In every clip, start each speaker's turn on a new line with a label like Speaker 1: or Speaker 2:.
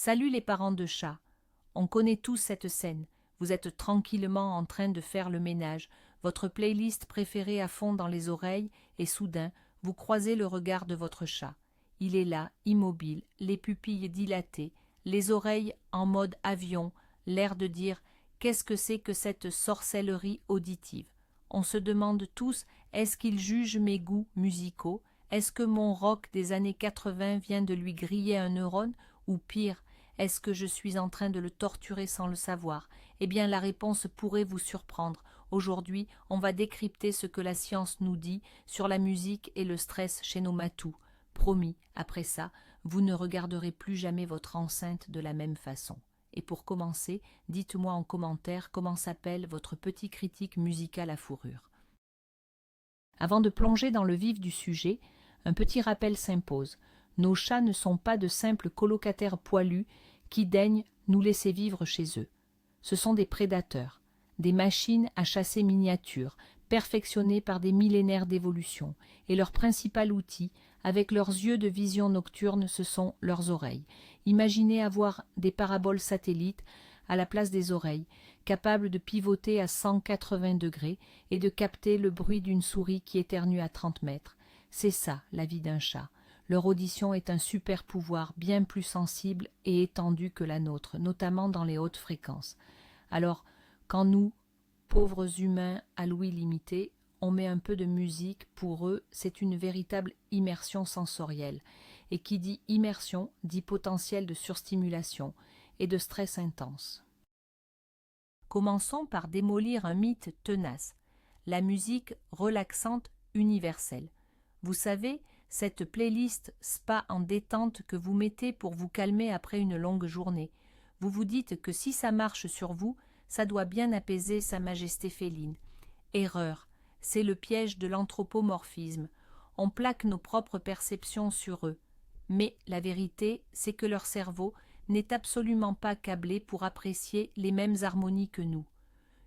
Speaker 1: Salut les parents de chat. On connaît tous cette scène. Vous êtes tranquillement en train de faire le ménage, votre playlist préférée à fond dans les oreilles, et soudain, vous croisez le regard de votre chat. Il est là, immobile, les pupilles dilatées, les oreilles en mode avion, l'air de dire « Qu'est-ce que c'est que cette sorcellerie auditive ?» On se demande tous « Est-ce qu'il juge mes goûts musicaux ? Est-ce que mon rock des années 80 vient de lui griller un neurone ? Ou pire, est-ce que je suis en train de le torturer sans le savoir ? Eh bien, la réponse pourrait vous surprendre. Aujourd'hui, on va décrypter ce que la science nous dit sur la musique et le stress chez nos matous. Promis, après ça, vous ne regarderez plus jamais votre enceinte de la même façon. Et pour commencer, dites-moi en commentaire comment s'appelle votre petit critique musical à fourrure. Avant de plonger dans le vif du sujet, un petit rappel s'impose. Nos chats ne sont pas de simples colocataires poilus qui daignent nous laisser vivre chez eux. Ce sont des prédateurs, des machines à chasser miniatures, perfectionnées par des millénaires d'évolution, et leur principal outil, avec leurs yeux de vision nocturne, ce sont leurs oreilles. Imaginez avoir des paraboles satellites à la place des oreilles, capables de pivoter à 180 degrés et de capter le bruit d'une souris qui éternue à 30 mètres. C'est ça, la vie d'un chat. Leur audition est un super pouvoir bien plus sensible et étendu que la nôtre, notamment dans les hautes fréquences. Alors, quand nous, pauvres humains à l'ouïe limitée, on met un peu de musique, pour eux, c'est une véritable immersion sensorielle. Et qui dit immersion, dit potentiel de surstimulation et de stress intense. Commençons par démolir un mythe tenace, la musique relaxante universelle. Vous savez, cette playlist spa en détente que vous mettez pour vous calmer après une longue journée. Vous vous dites que si ça marche sur vous, ça doit bien apaiser Sa Majesté féline. Erreur, c'est le piège de l'anthropomorphisme. On plaque nos propres perceptions sur eux. Mais la vérité, c'est que leur cerveau n'est absolument pas câblé pour apprécier les mêmes harmonies que nous.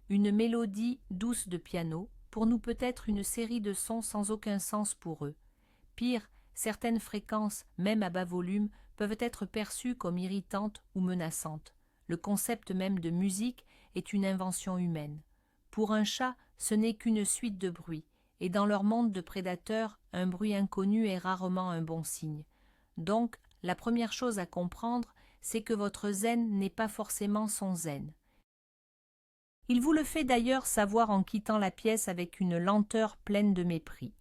Speaker 1: Une mélodie douce de piano, pour nous peut-être une série de sons sans aucun sens pour eux. Pire, certaines fréquences, même à bas volume, peuvent être perçues comme irritantes ou menaçantes. Le concept même de musique est une invention humaine. Pour un chat, ce n'est qu'une suite de bruits, et dans leur monde de prédateurs, un bruit inconnu est rarement un bon signe. Donc, la première chose à comprendre, c'est que votre zen n'est pas forcément son zen. Il vous le fait d'ailleurs savoir en quittant la pièce avec une lenteur pleine de mépris.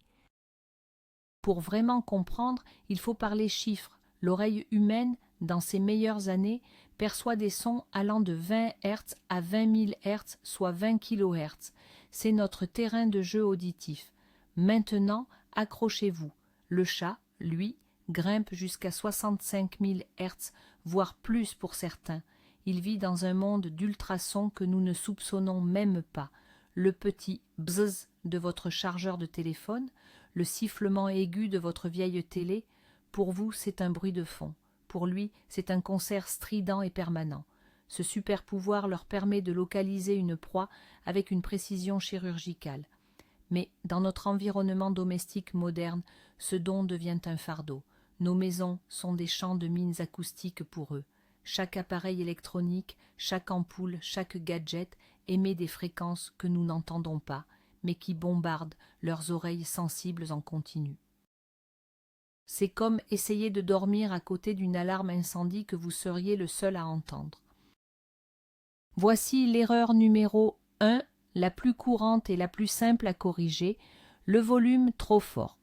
Speaker 1: Pour vraiment comprendre, il faut parler chiffres. L'oreille humaine, dans ses meilleures années, perçoit des sons allant de 20 Hz à 20 000 Hz, soit 20 kHz. C'est notre terrain de jeu auditif. Maintenant, accrochez-vous. Le chat, lui, grimpe jusqu'à 65 000 Hz, voire plus pour certains. Il vit dans un monde d'ultrasons que nous ne soupçonnons même pas. Le petit bzzz de votre chargeur de téléphone, le sifflement aigu de votre vieille télé, pour vous c'est un bruit de fond. Pour lui, c'est un concert strident et permanent. Ce super pouvoir leur permet de localiser une proie avec une précision chirurgicale. Mais dans notre environnement domestique moderne, ce don devient un fardeau. Nos maisons sont des champs de mines acoustiques pour eux. Chaque appareil électronique, chaque ampoule, chaque gadget émet des fréquences que nous n'entendons pas, mais qui bombardent leurs oreilles sensibles en continu. C'est comme essayer de dormir à côté d'une alarme incendie que vous seriez le seul à entendre. Voici l'erreur numéro 1, la plus courante et la plus simple à corriger, le volume trop fort.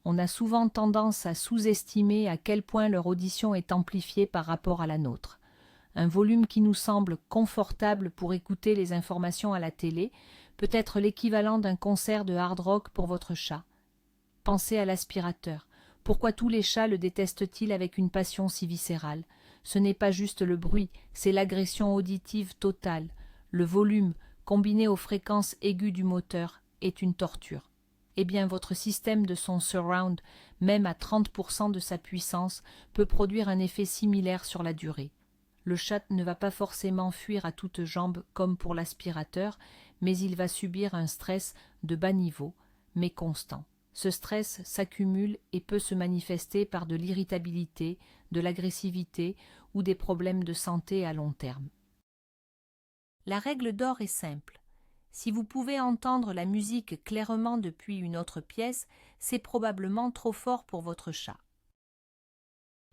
Speaker 1: On a souvent tendance à sous-estimer à quel point leur audition est amplifiée par rapport à la nôtre. Un volume qui nous semble confortable pour écouter les informations à la télé peut être l'équivalent d'un concert de hard rock pour votre chat. Pensez à l'aspirateur. Pourquoi tous les chats le détestent-ils avec une passion si viscérale ? Ce n'est pas juste le bruit, c'est l'agression auditive totale. Le volume, combiné aux fréquences aiguës du moteur, est une torture. Eh bien, votre système de son surround, même à 30% de sa puissance, peut produire un effet similaire sur la durée. Le chat ne va pas forcément fuir à toutes jambes comme pour l'aspirateur, mais il va subir un stress de bas niveau, mais constant. Ce stress s'accumule et peut se manifester par de l'irritabilité, de l'agressivité ou des problèmes de santé à long terme. La règle d'or est simple. Si vous pouvez entendre la musique clairement depuis une autre pièce, c'est probablement trop fort pour votre chat.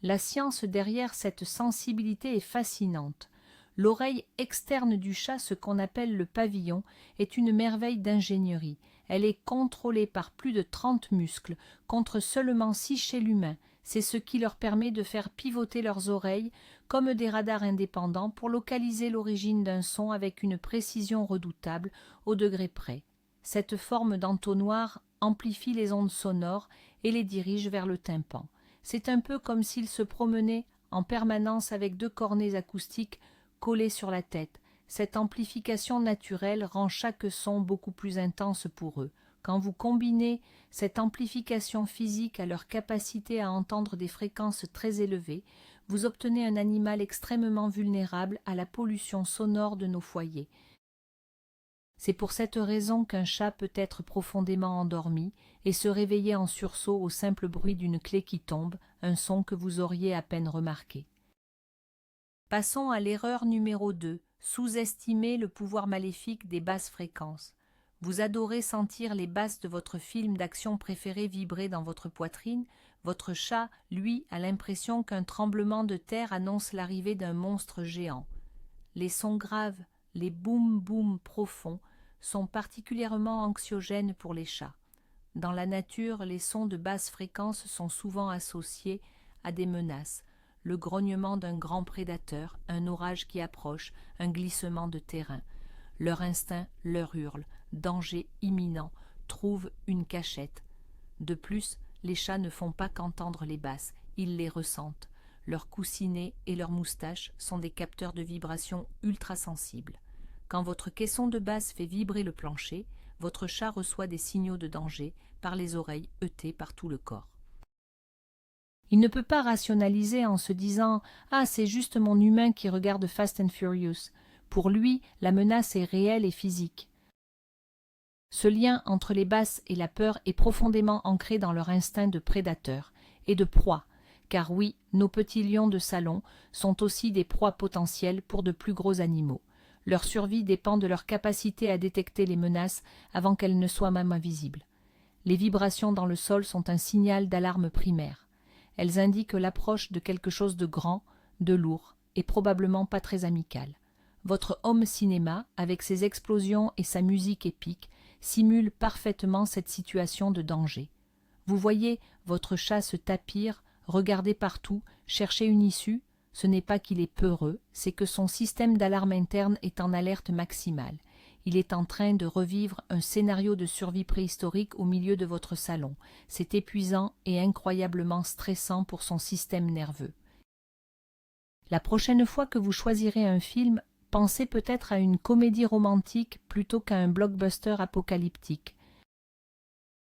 Speaker 1: La science derrière cette sensibilité est fascinante. L'oreille externe du chat, ce qu'on appelle le pavillon, est une merveille d'ingénierie. Elle est contrôlée par plus de 30 muscles, contre seulement 6 chez l'humain. C'est ce qui leur permet de faire pivoter leurs oreilles comme des radars indépendants pour localiser l'origine d'un son avec une précision redoutable au degré près. Cette forme d'entonnoir amplifie les ondes sonores et les dirige vers le tympan. C'est un peu comme s'ils se promenaient en permanence avec 2 cornets acoustiques collés sur la tête. Cette amplification naturelle rend chaque son beaucoup plus intense pour eux. Quand vous combinez cette amplification physique à leur capacité à entendre des fréquences très élevées, vous obtenez un animal extrêmement vulnérable à la pollution sonore de nos foyers. C'est pour cette raison qu'un chat peut être profondément endormi et se réveiller en sursaut au simple bruit d'une clé qui tombe, un son que vous auriez à peine remarqué. Passons à l'erreur numéro 2, sous-estimer le pouvoir maléfique des basses fréquences. Vous adorez sentir les basses de votre film d'action préféré vibrer dans votre poitrine. Votre chat, lui, a l'impression qu'un tremblement de terre annonce l'arrivée d'un monstre géant. Les sons graves, les boum-boum profonds, sont particulièrement anxiogènes pour les chats. Dans la nature, les sons de basse fréquence sont souvent associés à des menaces. Le grognement d'un grand prédateur, un orage qui approche, un glissement de terrain. Leur instinct leur hurle, danger imminent, trouve une cachette. De plus, les chats ne font pas qu'entendre les basses, ils les ressentent. Leurs coussinets et leurs moustaches sont des capteurs de vibrations ultra-sensibles. Quand votre caisson de basse fait vibrer le plancher, votre chat reçoit des signaux de danger par les oreilles heurtées par tout le corps. Il ne peut pas rationaliser en se disant « Ah, c'est juste mon humain qui regarde Fast and Furious ». Pour lui, la menace est réelle et physique. Ce lien entre les basses et la peur est profondément ancré dans leur instinct de prédateur et de proie, car oui, nos petits lions de salon sont aussi des proies potentielles pour de plus gros animaux. Leur survie dépend de leur capacité à détecter les menaces avant qu'elles ne soient même invisibles. Les vibrations dans le sol sont un signal d'alarme primaire. Elles indiquent l'approche de quelque chose de grand, de lourd et probablement pas très amical. Votre home cinéma, avec ses explosions et sa musique épique, simule parfaitement cette situation de danger. Vous voyez votre chat se tapir, regarder partout, chercher une issue. Ce n'est pas qu'il est peureux, c'est que son système d'alarme interne est en alerte maximale. Il est en train de revivre un scénario de survie préhistorique au milieu de votre salon. C'est épuisant et incroyablement stressant pour son système nerveux. La prochaine fois que vous choisirez un film, pensez peut-être à une comédie romantique plutôt qu'à un blockbuster apocalyptique.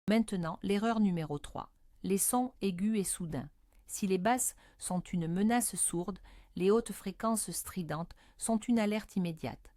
Speaker 1: Maintenant, l'erreur numéro 3. Les sons aigus et soudains. Si les basses sont une menace sourde, les hautes fréquences stridentes sont une alerte immédiate.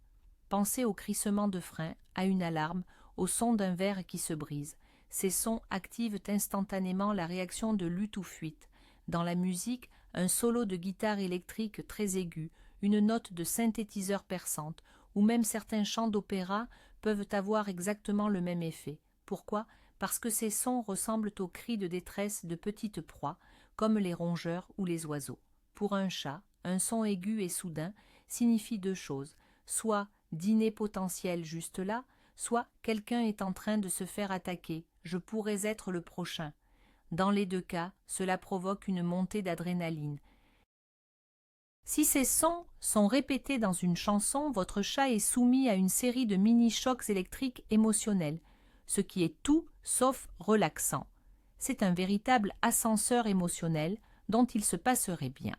Speaker 1: Pensez au crissement de frein, à une alarme, au son d'un verre qui se brise. Ces sons activent instantanément la réaction de lutte ou fuite. Dans la musique, un solo de guitare électrique très aigu, une note de synthétiseur perçante, ou même certains chants d'opéra peuvent avoir exactement le même effet. Pourquoi ? Parce que ces sons ressemblent aux cris de détresse de petites proies, comme les rongeurs ou les oiseaux. Pour un chat, un son aigu et soudain signifie 2 choses, soit dîner potentiel juste là, soit quelqu'un est en train de se faire attaquer, je pourrais être le prochain. Dans les 2 cas, cela provoque une montée d'adrénaline. Si ces sons sont répétés dans une chanson, votre chat est soumis à une série de mini-chocs électriques émotionnels, ce qui est tout sauf relaxant. C'est un véritable ascenseur émotionnel dont il se passerait bien.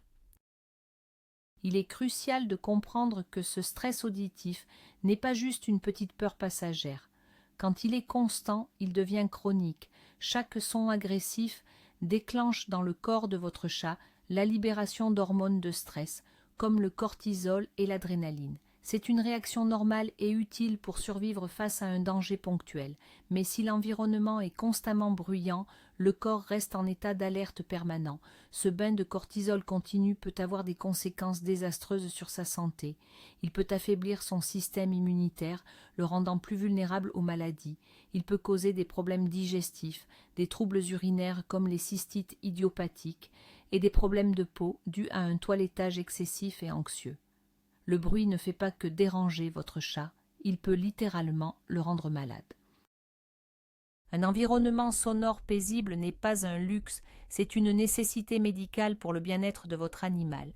Speaker 1: Il est crucial de comprendre que ce stress auditif n'est pas juste une petite peur passagère. Quand il est constant, il devient chronique. Chaque son agressif déclenche dans le corps de votre chat la libération d'hormones de stress, comme le cortisol et l'adrénaline. C'est une réaction normale et utile pour survivre face à un danger ponctuel, mais si l'environnement est constamment bruyant, le corps reste en état d'alerte permanent. Ce bain de cortisol continu peut avoir des conséquences désastreuses sur sa santé. Il peut affaiblir son système immunitaire, le rendant plus vulnérable aux maladies. Il peut causer des problèmes digestifs, des troubles urinaires comme les cystites idiopathiques et des problèmes de peau dus à un toilettage excessif et anxieux. Le bruit ne fait pas que déranger votre chat, il peut littéralement le rendre malade. Un environnement sonore paisible n'est pas un luxe, c'est une nécessité médicale pour le bien-être de votre animal.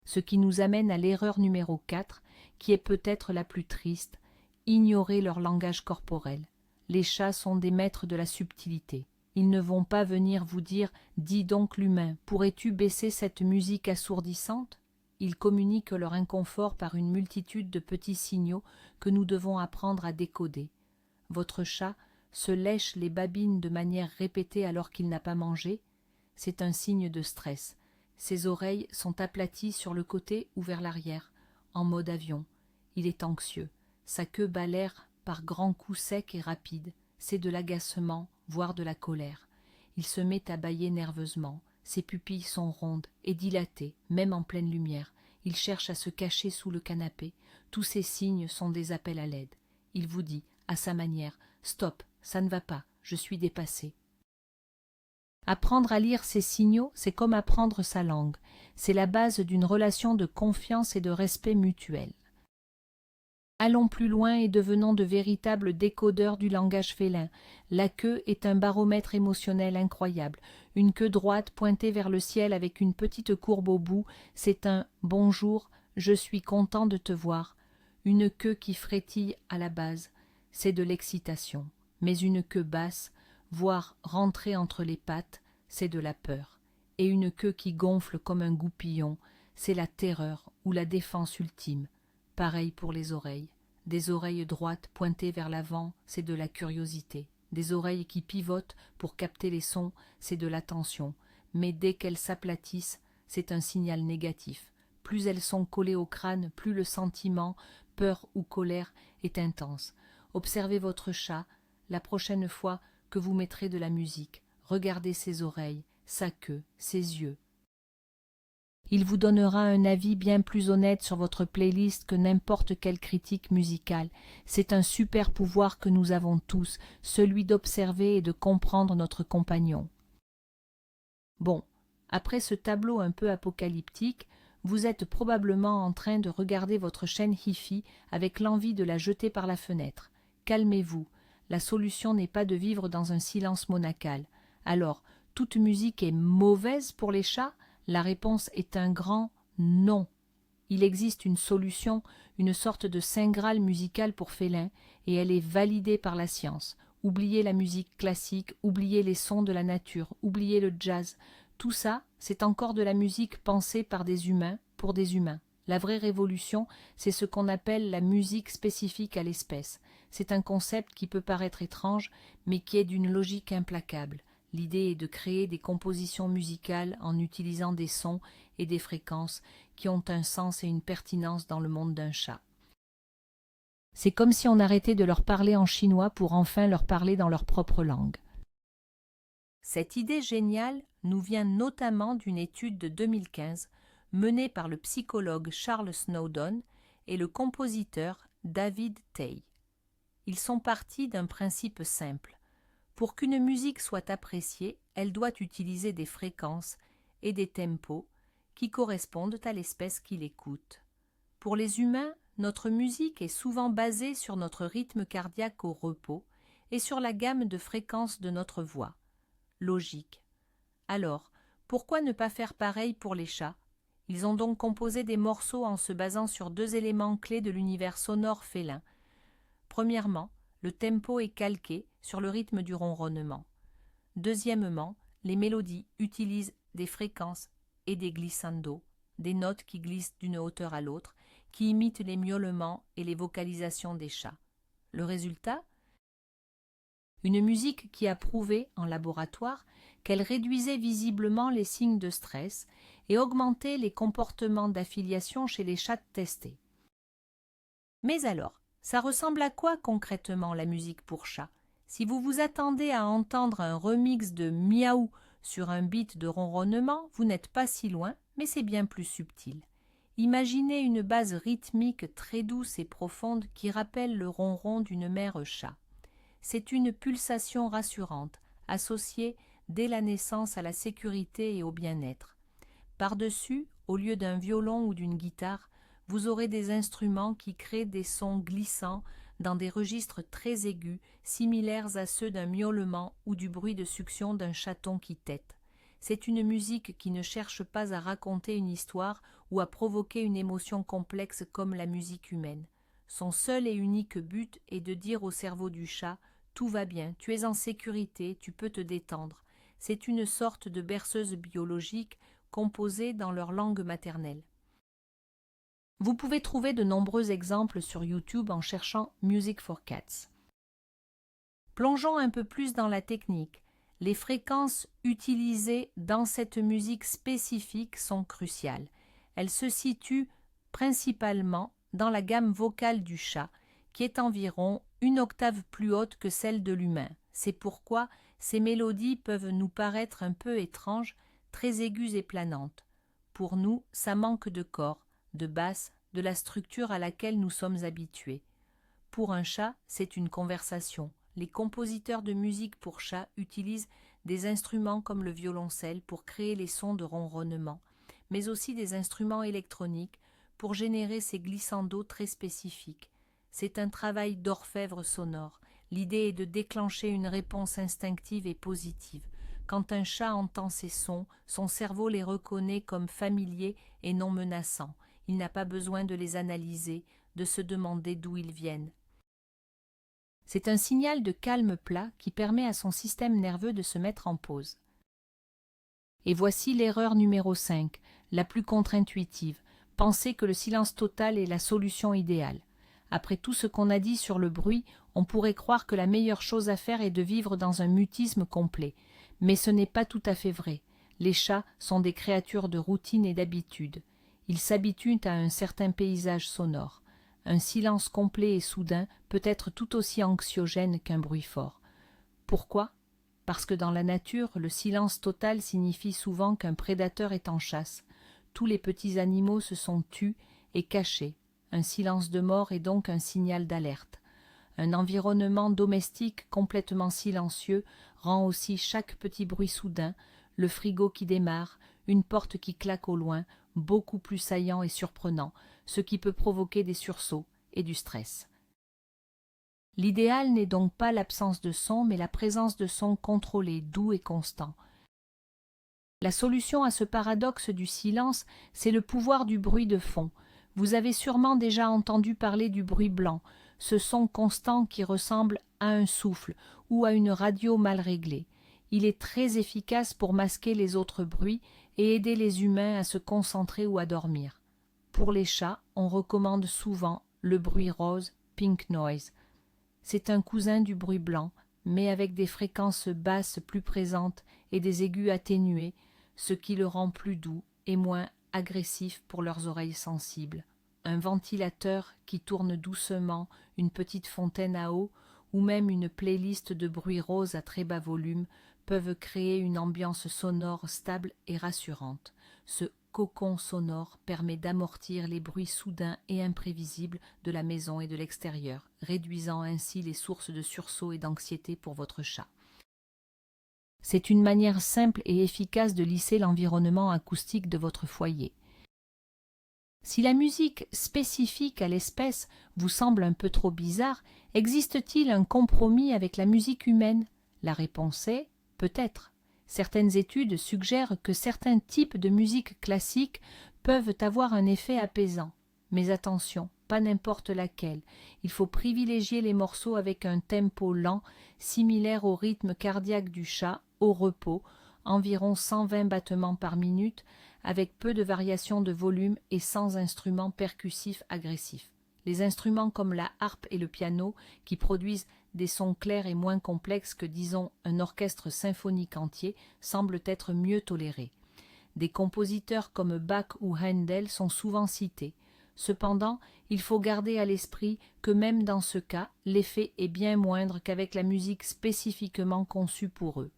Speaker 1: Ce qui nous amène à l'erreur numéro 4, qui est peut-être la plus triste, ignorer leur langage corporel. Les chats sont des maîtres de la subtilité. Ils ne vont pas venir vous dire « Dis donc l'humain, pourrais-tu baisser cette musique assourdissante ?» Ils communiquent leur inconfort par une multitude de petits signaux que nous devons apprendre à décoder. Votre chat se lèche les babines de manière répétée alors qu'il n'a pas mangé. C'est un signe de stress. Ses oreilles sont aplaties sur le côté ou vers l'arrière, en mode avion. Il est anxieux. Sa queue bat l'air par grands coups secs et rapides. C'est de l'agacement, voire de la colère. Il se met à bâiller nerveusement. Ses pupilles sont rondes et dilatées, même en pleine lumière. Il cherche à se cacher sous le canapé. Tous ces signes sont des appels à l'aide. Il vous dit, à sa manière, « Stop, ça ne va pas, je suis dépassé. » Apprendre à lire ces signaux, c'est comme apprendre sa langue. C'est la base d'une relation de confiance et de respect mutuel. Allons plus loin et devenons de véritables décodeurs du langage félin. La queue est un baromètre émotionnel incroyable. Une queue droite pointée vers le ciel avec une petite courbe au bout, c'est un « bonjour, je suis content de te voir ». Une queue qui frétille à la base, c'est de l'excitation. Mais une queue basse, voire rentrée entre les pattes, c'est de la peur. Et une queue qui gonfle comme un goupillon, c'est la terreur ou la défense ultime. Pareil pour les oreilles. Des oreilles droites pointées vers l'avant, c'est de la curiosité. Des oreilles qui pivotent pour capter les sons, c'est de l'attention. Mais dès qu'elles s'aplatissent, c'est un signal négatif. Plus elles sont collées au crâne, plus le sentiment, peur ou colère, est intense. Observez votre chat, la prochaine fois que vous mettrez de la musique. Regardez ses oreilles, sa queue, ses yeux. Il vous donnera un avis bien plus honnête sur votre playlist que n'importe quelle critique musicale. C'est un super pouvoir que nous avons tous, celui d'observer et de comprendre notre compagnon. Bon, après ce tableau un peu apocalyptique, vous êtes probablement en train de regarder votre chaîne Hi-Fi avec l'envie de la jeter par la fenêtre. Calmez-vous, la solution n'est pas de vivre dans un silence monacal. Alors, toute musique est mauvaise pour les chats ? La réponse est un grand non. Il existe une solution, une sorte de saint graal musical pour félins, et elle est validée par la science. Oubliez la musique classique, oubliez les sons de la nature, oubliez le jazz. Tout ça, c'est encore de la musique pensée par des humains, pour des humains. La vraie révolution, c'est ce qu'on appelle la musique spécifique à l'espèce. C'est un concept qui peut paraître étrange, mais qui est d'une logique implacable. L'idée est de créer des compositions musicales en utilisant des sons et des fréquences qui ont un sens et une pertinence dans le monde d'un chat. C'est comme si on arrêtait de leur parler en chinois pour enfin leur parler dans leur propre langue. Cette idée géniale nous vient notamment d'une étude de 2015 menée par le psychologue Charles Snowdon et le compositeur David Tay. Ils sont partis d'un principe simple. Pour qu'une musique soit appréciée, elle doit utiliser des fréquences et des tempos qui correspondent à l'espèce qui l'écoute. Pour les humains, notre musique est souvent basée sur notre rythme cardiaque au repos et sur la gamme de fréquences de notre voix. Logique. Alors, pourquoi ne pas faire pareil pour les chats ? Ils ont donc composé des morceaux en se basant sur deux éléments clés de l'univers sonore félin. Premièrement, le tempo est calqué sur le rythme du ronronnement. Deuxièmement, les mélodies utilisent des fréquences et des glissandos, des notes qui glissent d'une hauteur à l'autre, qui imitent les miaulements et les vocalisations des chats. Le résultat ? Une musique qui a prouvé, en laboratoire, qu'elle réduisait visiblement les signes de stress et augmentait les comportements d'affiliation chez les chats testés. Mais alors, ça ressemble à quoi concrètement la musique pour chat? Si vous vous attendez à entendre un remix de miaou sur un beat de ronronnement, vous n'êtes pas si loin, mais c'est bien plus subtil. Imaginez une base rythmique très douce et profonde qui rappelle le ronron d'une mère chat. C'est une pulsation rassurante, associée dès la naissance à la sécurité et au bien-être. Par-dessus, au lieu d'un violon ou d'une guitare, vous aurez des instruments qui créent des sons glissants dans des registres très aigus, similaires à ceux d'un miaulement ou du bruit de succion d'un chaton qui tète. C'est une musique qui ne cherche pas à raconter une histoire ou à provoquer une émotion complexe comme la musique humaine. Son seul et unique but est de dire au cerveau du chat « Tout va bien, tu es en sécurité, tu peux te détendre ». C'est une sorte de berceuse biologique composée dans leur langue maternelle. Vous pouvez trouver de nombreux exemples sur YouTube en cherchant Music for Cats. Plongeons un peu plus dans la technique. Les fréquences utilisées dans cette musique spécifique sont cruciales. Elles se situent principalement dans la gamme vocale du chat, qui est environ une octave plus haute que celle de l'humain. C'est pourquoi ces mélodies peuvent nous paraître un peu étranges, très aiguës et planantes. Pour nous, ça manque de corps, de basse, de la structure à laquelle nous sommes habitués. Pour un chat, c'est une conversation. Les compositeurs de musique pour chat utilisent des instruments comme le violoncelle pour créer les sons de ronronnement, mais aussi des instruments électroniques pour générer ces glissandos très spécifiques. C'est un travail d'orfèvre sonore. L'idée est de déclencher une réponse instinctive et positive. Quand un chat entend ces sons, son cerveau les reconnaît comme familiers et non menaçants. Il n'a pas besoin de les analyser, de se demander d'où ils viennent. C'est un signal de calme plat qui permet à son système nerveux de se mettre en pause. Et voici l'erreur numéro 5, la plus contre-intuitive. Penser que le silence total est la solution idéale. Après tout ce qu'on a dit sur le bruit, on pourrait croire que la meilleure chose à faire est de vivre dans un mutisme complet. Mais ce n'est pas tout à fait vrai. Les chats sont des créatures de routine et d'habitude. Ils s'habituent à un certain paysage sonore. Un silence complet et soudain peut être tout aussi anxiogène qu'un bruit fort. Pourquoi? Parce que dans la nature, le silence total signifie souvent qu'un prédateur est en chasse. Tous les petits animaux se sont tus et cachés. Un silence de mort est donc un signal d'alerte. Un environnement domestique complètement silencieux rend aussi chaque petit bruit soudain, le frigo qui démarre, une porte qui claque au loin, beaucoup plus saillant et surprenant, ce qui peut provoquer des sursauts et du stress. L'idéal n'est donc pas l'absence de son, mais la présence de sons contrôlés, doux et constants. La solution à ce paradoxe du silence, c'est le pouvoir du bruit de fond. Vous avez sûrement déjà entendu parler du bruit blanc, ce son constant qui ressemble à un souffle ou à une radio mal réglée. Il est très efficace pour masquer les autres bruits et aider les humains à se concentrer ou à dormir. Pour les chats, on recommande souvent le bruit rose, pink noise. C'est un cousin du bruit blanc, mais avec des fréquences basses plus présentes et des aigus atténués, ce qui le rend plus doux et moins agressif pour leurs oreilles sensibles. Un ventilateur qui tourne doucement, une petite fontaine à eau ou même une playlist de bruits roses à très bas volume peuvent créer une ambiance sonore stable et rassurante. Ce cocon sonore permet d'amortir les bruits soudains et imprévisibles de la maison et de l'extérieur, réduisant ainsi les sources de sursaut et d'anxiété pour votre chat. C'est une manière simple et efficace de lisser l'environnement acoustique de votre foyer. Si la musique spécifique à l'espèce vous semble un peu trop bizarre, existe-t-il un compromis avec la musique humaine? La réponse est peut-être. Certaines études suggèrent que certains types de musique classique peuvent avoir un effet apaisant. Mais attention, pas n'importe laquelle. Il faut privilégier les morceaux avec un tempo lent, similaire au rythme cardiaque du chat, au repos, environ 120 battements par minute, avec peu de variations de volume et sans instruments percussifs agressifs. Les instruments comme la harpe et le piano, qui produisent des sons clairs et moins complexes que, disons, un orchestre symphonique entier, semblent être mieux tolérés. Des compositeurs comme Bach ou Handel sont souvent cités. Cependant, il faut garder à l'esprit que même dans ce cas, l'effet est bien moindre qu'avec la musique spécifiquement conçue pour eux.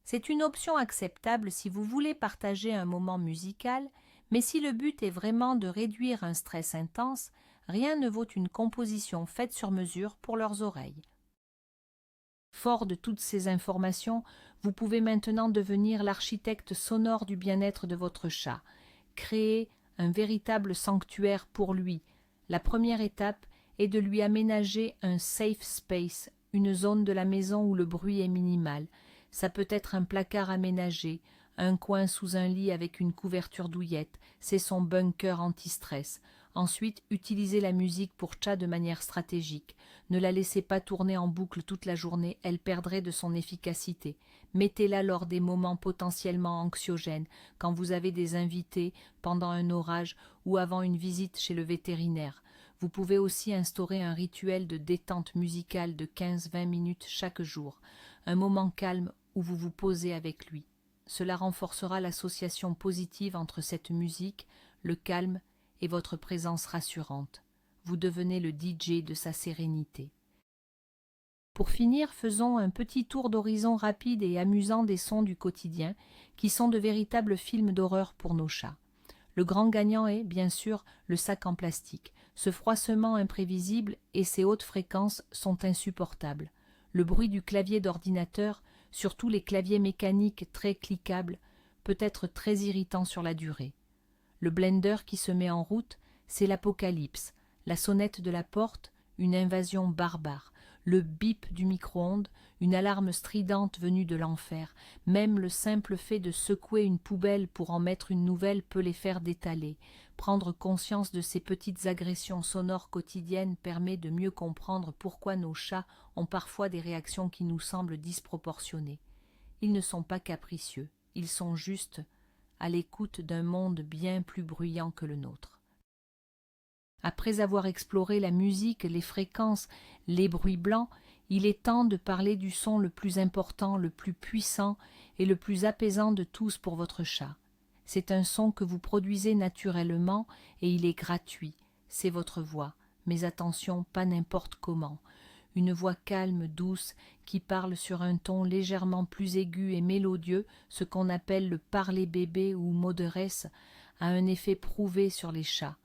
Speaker 1: C'est une option acceptable si vous voulez partager un moment musical, mais si le but est vraiment de réduire un stress intense, rien ne vaut une composition faite sur mesure pour leurs oreilles. Fort de toutes ces informations, vous pouvez maintenant devenir l'architecte sonore du bien-être de votre chat. Créer un véritable sanctuaire pour lui. La première étape est de lui aménager un safe space, une zone de la maison où le bruit est minimal. Ça peut être un placard aménagé, un coin sous un lit avec une couverture douillette, c'est son bunker anti-stress. Ensuite, utilisez la musique pour chat de manière stratégique. Ne la laissez pas tourner en boucle toute la journée, elle perdrait de son efficacité. Mettez-la lors des moments potentiellement anxiogènes, quand vous avez des invités, pendant un orage ou avant une visite chez le vétérinaire. Vous pouvez aussi instaurer un rituel de détente musicale de 15-20 minutes chaque jour, un moment calme où vous vous posez avec lui. Cela renforcera l'association positive entre cette musique, le calme et votre présence rassurante. Vous devenez le DJ de sa sérénité. Pour finir, faisons un petit tour d'horizon rapide et amusant des sons du quotidien, qui sont de véritables films d'horreur pour nos chats. Le grand gagnant est, bien sûr, le sac en plastique. Ce froissement imprévisible et ses hautes fréquences sont insupportables. Le bruit du clavier d'ordinateur, surtout les claviers mécaniques très cliquables, peut être très irritant sur la durée. Le blender qui se met en route, c'est l'apocalypse. La sonnette de la porte, une invasion barbare. Le bip du micro-ondes, une alarme stridente venue de l'enfer. Même le simple fait de secouer une poubelle pour en mettre une nouvelle peut les faire détaler. Prendre conscience de ces petites agressions sonores quotidiennes permet de mieux comprendre pourquoi nos chats ont parfois des réactions qui nous semblent disproportionnées. Ils ne sont pas capricieux, ils sont juste à l'écoute d'un monde bien plus bruyant que le nôtre. Après avoir exploré la musique, les fréquences, les bruits blancs, il est temps de parler du son le plus important, le plus puissant et le plus apaisant de tous pour votre chat. C'est un son que vous produisez naturellement et il est gratuit. C'est votre voix, mais attention, pas n'importe comment. Une voix calme, douce, qui parle sur un ton légèrement plus aigu et mélodieux, ce qu'on appelle le parler bébé ou mot de res, a un effet prouvé sur les chats.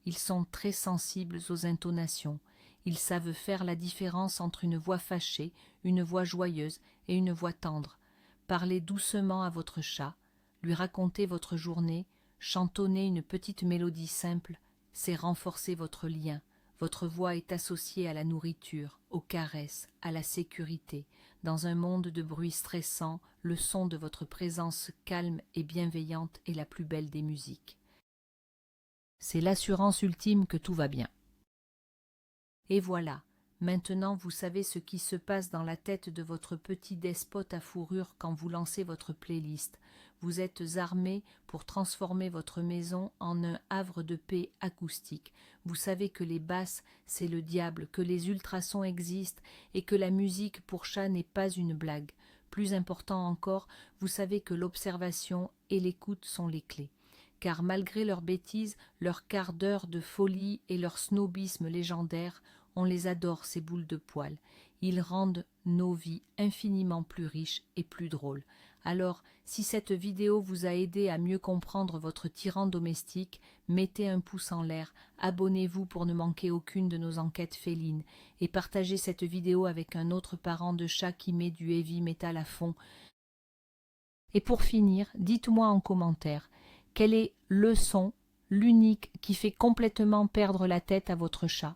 Speaker 1: Ils sont très sensibles aux intonations. Ils savent faire la différence entre une voix fâchée, une voix joyeuse et une voix tendre. Parlez doucement à votre chat, lui racontez votre journée, chantonnez une petite mélodie simple, c'est renforcer votre lien. Votre voix est associée à la nourriture, aux caresses, à la sécurité. Dans un monde de bruit stressant, le son de votre présence calme et bienveillante est la plus belle des musiques. C'est l'assurance ultime que tout va bien. Et voilà, maintenant vous savez ce qui se passe dans la tête de votre petit despote à fourrure quand vous lancez votre playlist. Vous êtes armé pour transformer votre maison en un havre de paix acoustique. Vous savez que les basses, c'est le diable, que les ultrasons existent et que la musique pour chat n'est pas une blague. Plus important encore, vous savez que l'observation et l'écoute sont les clés. Car malgré leurs bêtises, leur quart d'heure de folie et leur snobisme légendaire, on les adore, ces boules de poil. Ils rendent nos vies infiniment plus riches et plus drôles. Alors, si cette vidéo vous a aidé à mieux comprendre votre tyran domestique, mettez un pouce en l'air, abonnez-vous pour ne manquer aucune de nos enquêtes félines et partagez cette vidéo avec un autre parent de chat qui met du heavy metal à fond. Et pour finir, dites-moi en commentaire, quel est le son, l'unique, qui fait complètement perdre la tête à votre chat?